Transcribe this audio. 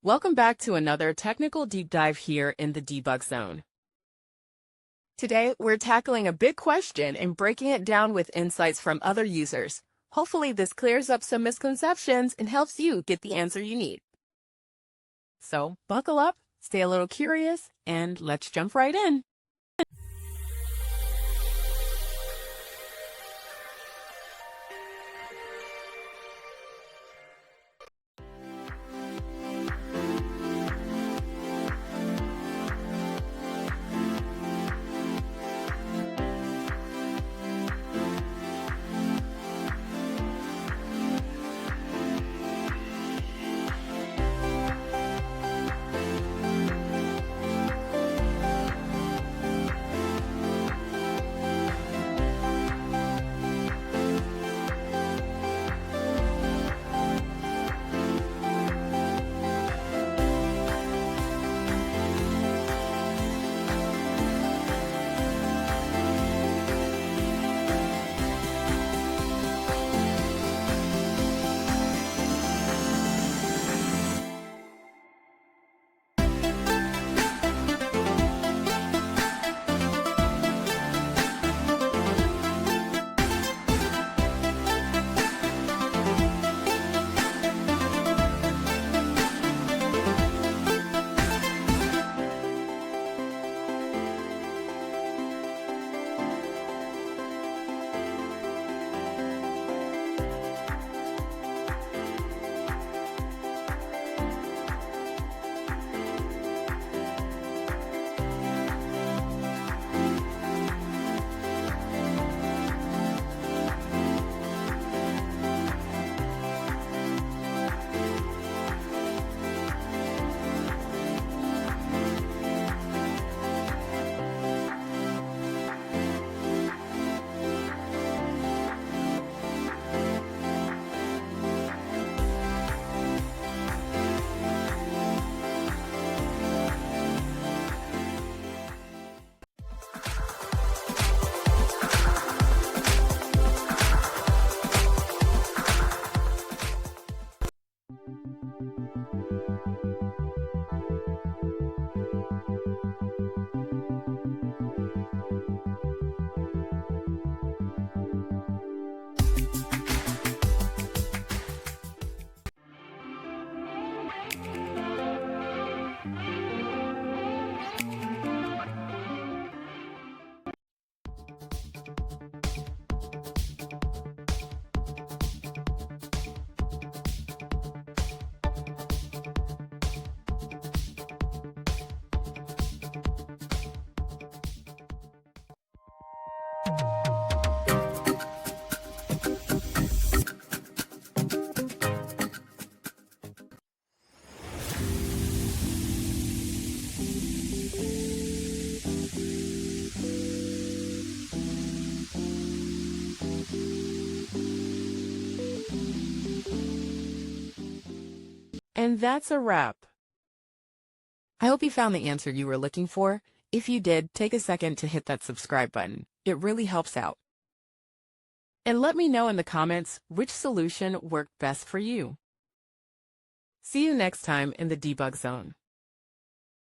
Welcome back to another technical deep dive here in the debug zone. Today, we're tackling a big question and breaking it down with insights from other users. Hopefully, this clears up some misconceptions and helps you get the answer you need. So, buckle up, stay a little curious, and let's jump right in. And that's a wrap. I hope you found the answer you were looking for. If you did, take a second to hit that subscribe button. It really helps out. And let me know in the comments which solution worked best for you. See you next time in the debug zone.